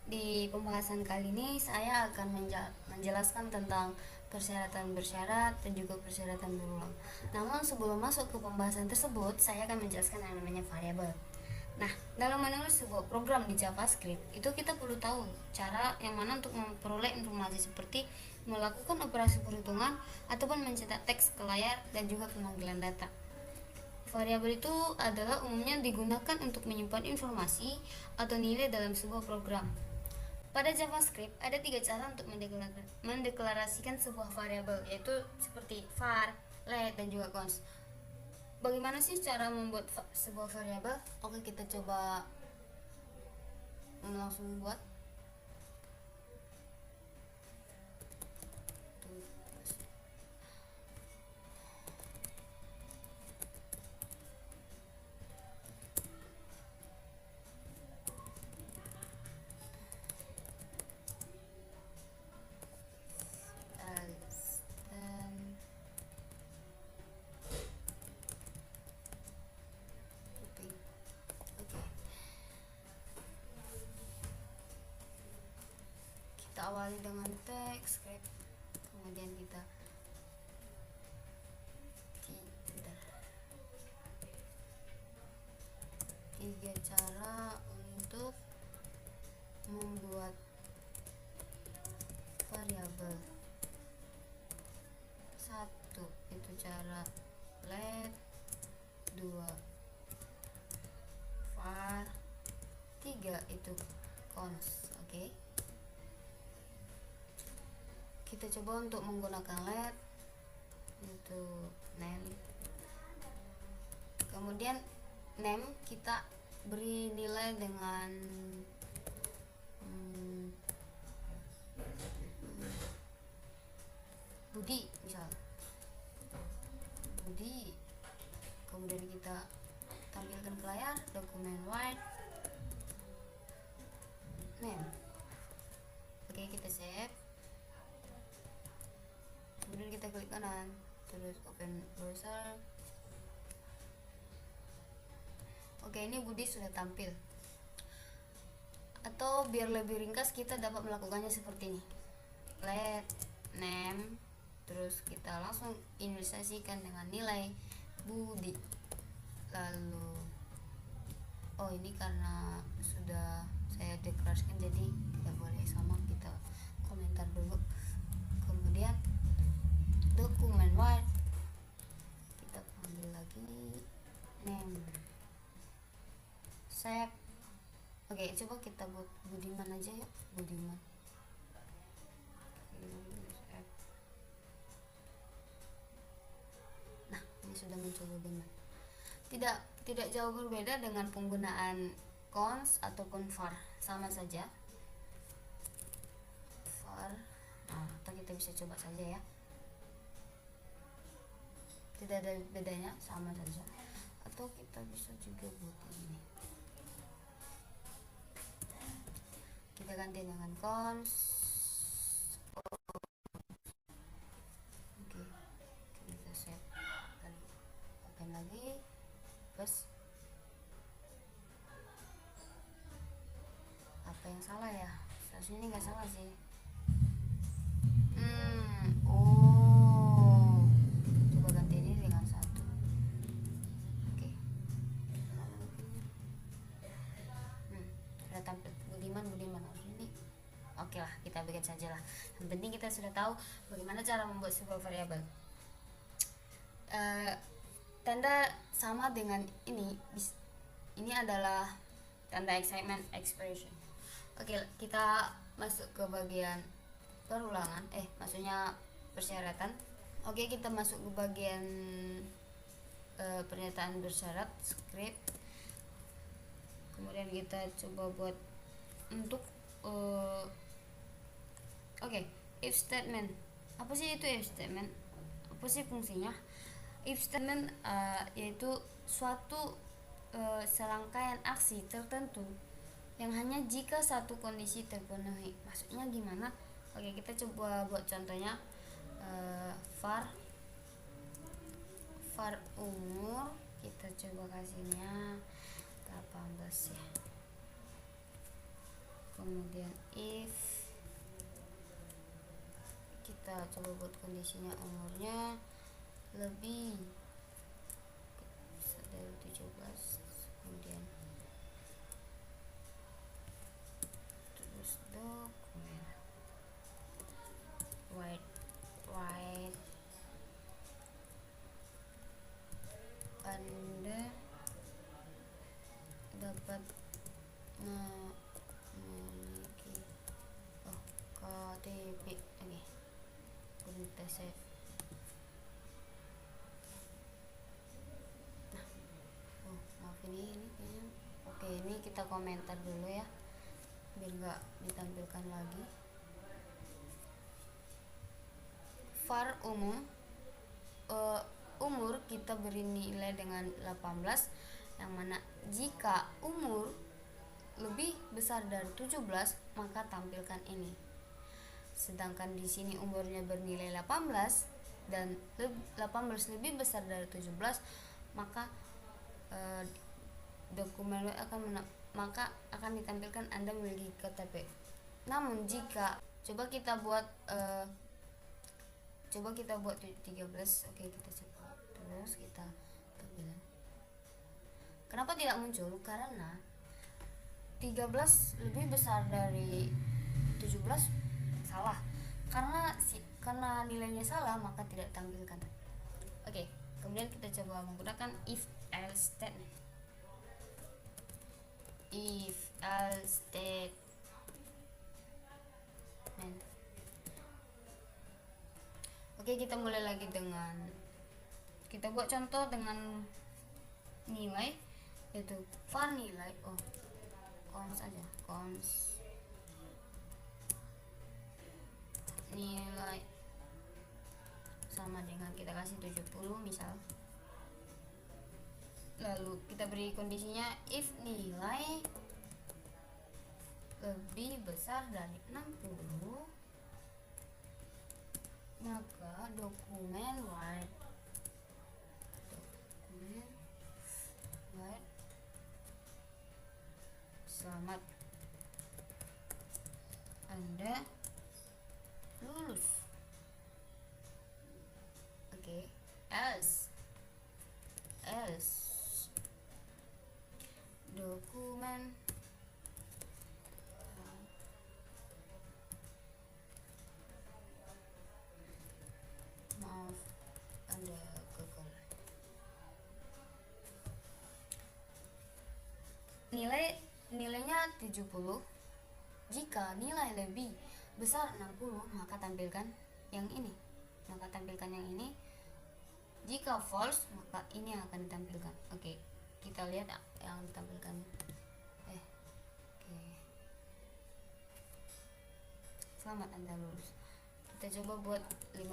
Di pembahasan kali ini saya akan menjelaskan tentang persyaratan bersyarat dan juga persyaratan berulang. Namun sebelum masuk ke pembahasan tersebut, saya akan menjelaskan yang namanya variabel. Nah, dalam menulis sebuah program di JavaScript, itu kita perlu tahu cara yang mana untuk memperoleh informasi seperti melakukan operasi perhitungan ataupun mencetak teks ke layar dan juga pemanggilan data. Variabel itu adalah umumnya digunakan untuk menyimpan informasi atau nilai dalam sebuah program. Pada JavaScript ada tiga cara untuk mendeklarasikan sebuah variabel, yaitu seperti var, let, dan juga const. Bagaimana sih cara membuat sebuah variabel? Oke, kita coba langsung buat. Kita awali dengan teks, kemudian kita tiga cara untuk membuat variabel. Satu itu cara let, dua var, tiga itu const. Oke. Kita coba untuk menggunakan let, itu name. Kemudian name kita beri nilai dengan Budi, misal Budi. Kemudian kita tampilkan ke layar dokumen white name. Oke, kita save. Kemudian kita klik kanan, terus open browser. Oke, ini Budi sudah tampil. Atau biar lebih ringkas, kita dapat melakukannya seperti ini. Let name, terus kita langsung inisialisasikan dengan nilai Budi. Lalu ini karena sudah saya deklarasikan jadi tidak boleh sama, kita komentar dulu. Kemudian dokumen white kita panggil lagi name, save. Oke, coba kita buat Budiman aja ya, Budiman. Nah, ini sudah muncul Budiman. Tidak jauh berbeda dengan penggunaan const ataupun var, sama saja. Var, atau kita bisa coba saja ya, tidak ada bedanya, sama saja. Atau kita bisa juga buat ini, kita ganti dengan const. Oke, kita save dan open lagi. Terus apa yang salah ya? Seharusnya ini nggak salah sih. Coba ganti ini dengan satu. Oke. Udah tampil Budiman ini. Oke lah, kita bikin saja lah. Yang penting kita sudah tahu bagaimana cara membuat sebuah variabel. Tanda sama dengan ini adalah tanda excitement expression. Oke, kita masuk ke bagian perulangan, maksudnya persyaratan. Oke, kita masuk ke bagian pernyataan bersyarat script. Kemudian kita coba buat untuk if statement. Apa sih itu if statement? Apa sih fungsinya? If statement yaitu suatu serangkaian aksi tertentu yang hanya jika satu kondisi terpenuhi. Maksudnya gimana? Oke, kita coba buat contohnya. var umur kita coba kasihnya 18 ya. Kemudian if kita coba buat kondisinya umurnya lebih dari 17, kemudian terus dokumen white Anda dapat memiliki KTP. Oke, kita save. Maaf ini kayaknya. Oke, ini kita komentar dulu ya biar nggak ditampilkan lagi. var umum, umur kita beri nilai dengan 18, yang mana jika umur lebih besar dari 17 maka tampilkan ini. Sedangkan di sini umurnya bernilai 18 dan 18 lebih besar dari 17, maka dokumen akan ditampilkan Anda memiliki KTP. Namun jika coba kita buat 13. Oke, kita coba terus kita tampilkan. Kenapa tidak muncul? Karena 13 lebih besar dari 17 salah. Karena nilainya salah maka tidak tampilkan. Oke, kemudian kita coba menggunakan if else statement. If else statement. Oke, kita mulai lagi dengan kita buat contoh dengan nilai, yaitu var nilai cons aja, cons nilai sama dengan kita kasih 70 misal. Lalu kita beri kondisinya if nilai lebih besar dari 60 maka dokumen white selamat, Anda lulus. Oke, else dokumen maaf Anda gagal. Nilainya 70. Jika nilai lebih besar 60 maka tampilkan yang ini. Jika false maka ini yang akan ditampilkan. Oke, kita lihat yang ditampilkan. Oke. Selamat, Anda lulus. Kita coba buat 50,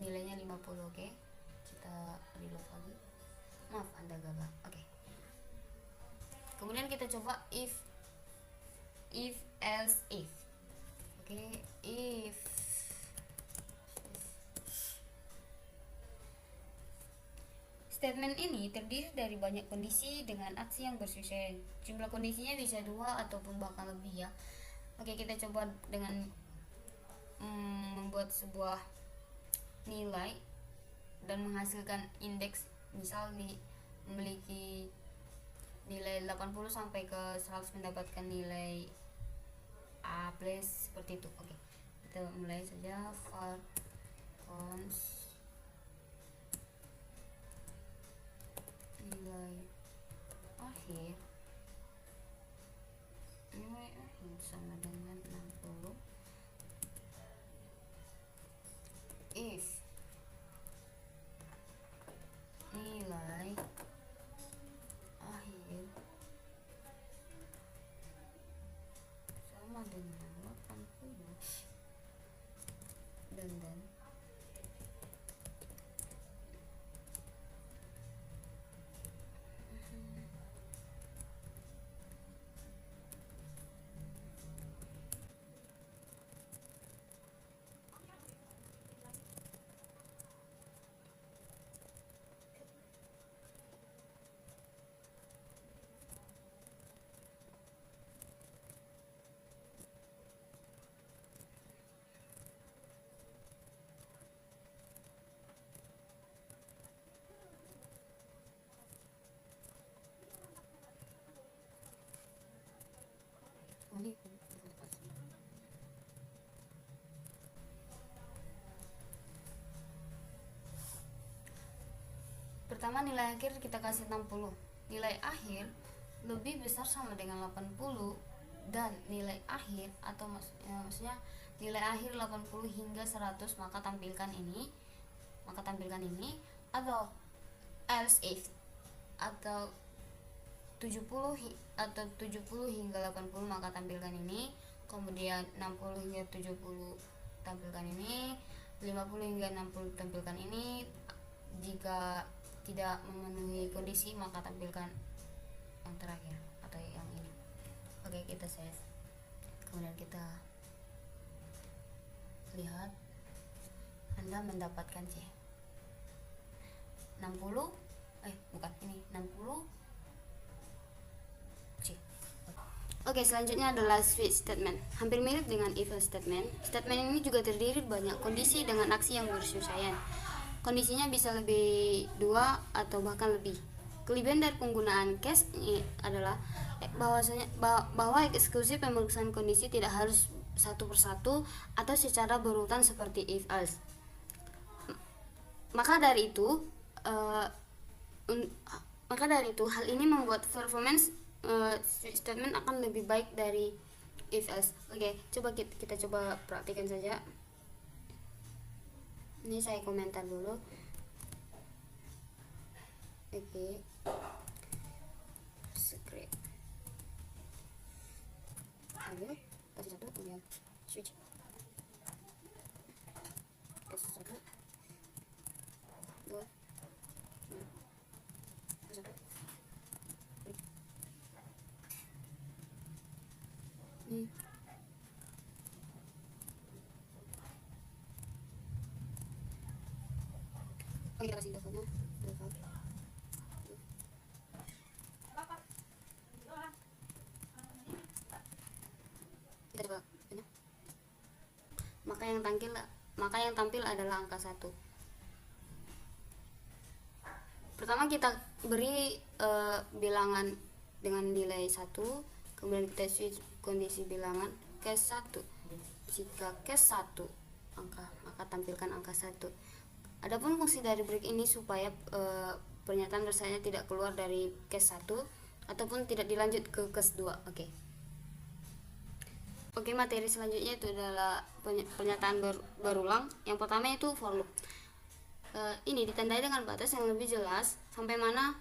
nilainya 50. Oke, kita reload lagi. Maaf, Anda gagal. Oke. Kemudian kita coba if else if. Oke, if statement ini terdiri dari banyak kondisi dengan aksi yang bersesuaian. Jumlah kondisinya bisa 2 ataupun bahkan lebih ya. Oke, kita coba dengan membuat sebuah nilai dan menghasilkan indeks, misal memiliki nilai 80 sampai ke 100 mendapatkan nilai A plus, seperti itu. Oke, kita mulai saja. For cons nilai akhir sama dengan 60 if nilai akhir sama dengan 80 dan pertama nilai akhir kita kasih 60, nilai akhir lebih besar sama dengan 80, dan nilai akhir atau maksudnya nilai akhir 80 hingga 100, maka tampilkan ini, atau else if atau 70 hingga 80, maka tampilkan ini. Kemudian 60 hingga 70 tampilkan ini, 50 hingga 60 tampilkan ini. Jika tidak memenuhi kondisi, maka tampilkan yang terakhir atau yang ini. Oke, kita save, kemudian kita lihat Anda mendapatkan C 60, bukan ini 60 C. Oke, selanjutnya adalah switch statement. Hampir mirip dengan if else statement. Statement ini juga terdiri banyak kondisi dengan aksi yang bersesuaian. Kondisinya bisa lebih dua atau bahkan lebih. Kelebihan dari penggunaan case ini adalah bahwa eksklusif pemeriksaan kondisi tidak harus satu persatu atau secara berurutan seperti if else. Maka dari itu hal ini membuat performance switch statement akan lebih baik dari if else. Oke, coba kita coba praktikan saja. Ini saya komentar dulu. Oke, script ayo kasih satu, kemudian switch kasih satu, dua, satu. Oke, kita kasih defaultnya default. Kita coba banyak. Maka yang tampil adalah angka 1. Pertama kita beri bilangan dengan nilai 1, kemudian kita switch kondisi bilangan ke 1. Jika ke 1 angka, maka tampilkan angka 1. Adapun fungsi dari break ini supaya pernyataan bersanya tidak keluar dari case 1 ataupun tidak dilanjut ke case 2. Oke, materi selanjutnya itu adalah pernyataan berulang. Yang pertama itu for loop. Ini ditandai dengan batas yang lebih jelas sampai mana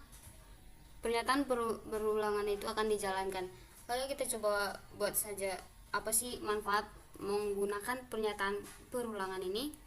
pernyataan berulangan itu akan dijalankan. Lalu kita coba buat saja apa sih manfaat menggunakan pernyataan berulangan ini.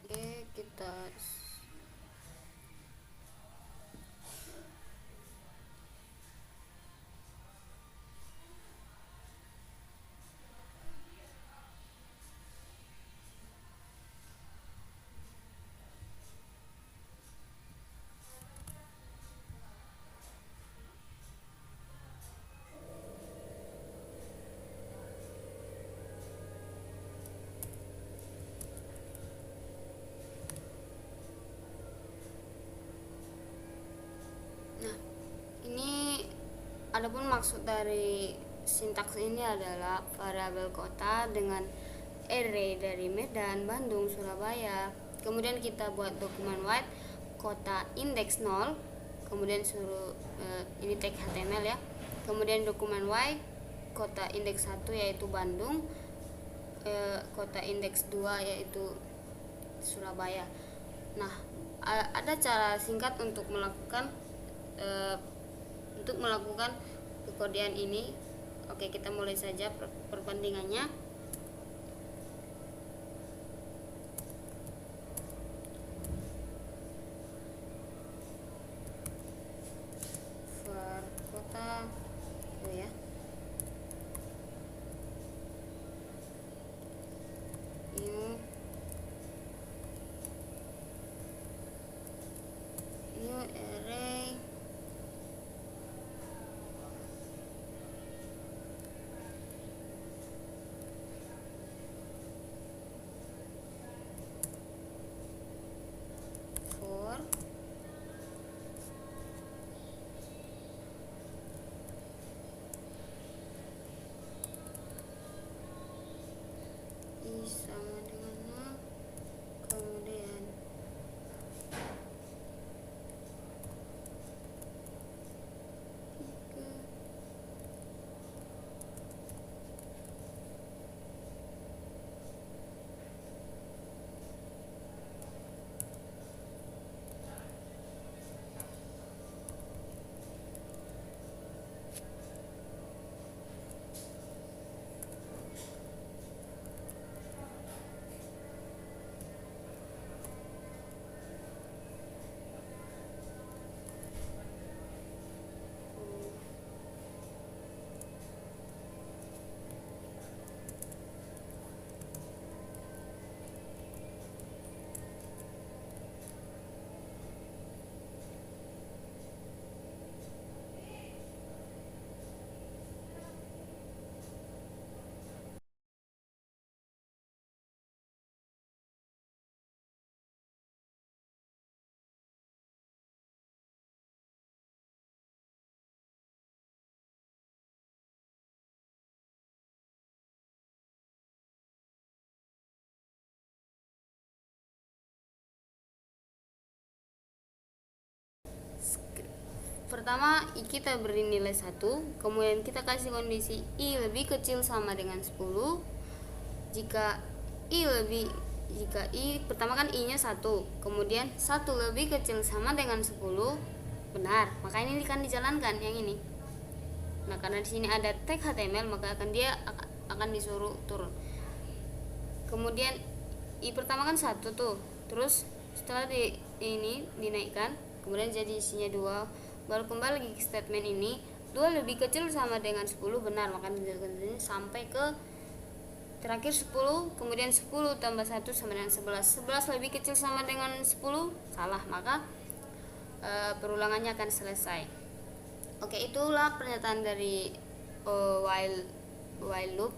Oke, kita adapun maksud dari sintaks ini adalah variabel kota dengan array dari Medan, Bandung, Surabaya. Kemudian kita buat dokumen white kota indeks 0, kemudian suruh ini tag HTML ya. Kemudian dokumen y kota indeks 1 yaitu Bandung, kota indeks 2 yaitu Surabaya. Nah, ada cara singkat untuk melakukan kekodean ini. Oke, kita mulai saja perbandingannya. For kota ya. pertama kita beri nilai 1, kemudian kita kasih kondisi I lebih kecil sama dengan 10. Jika I pertama kan I nya 1, kemudian 1 lebih kecil sama dengan 10, benar, maka ini akan dijalankan yang ini. Nah, karena di sini ada tag HTML, maka akan disuruh turun. Kemudian I pertama kan 1 tuh, terus setelah ini dinaikkan, kemudian jadi isinya 2, baru kembali lagi ke statement ini. 2 lebih kecil sama dengan 10, benar, maka dijalankan sampai ke terakhir 10, kemudian 10 tambah 1 sama dengan 11. 11 lebih kecil sama dengan 10, salah, maka perulangannya akan selesai. Oke, itulah pernyataan dari while loop.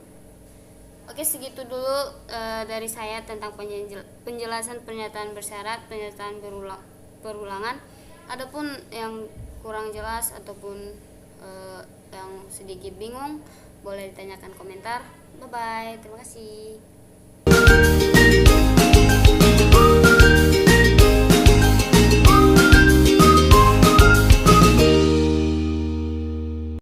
Oke, segitu dulu dari saya tentang penjelasan pernyataan bersyarat, pernyataan berulangan. Adapun yang kurang jelas ataupun yang sedikit bingung, boleh ditanyakan komentar. Bye bye, terima kasih.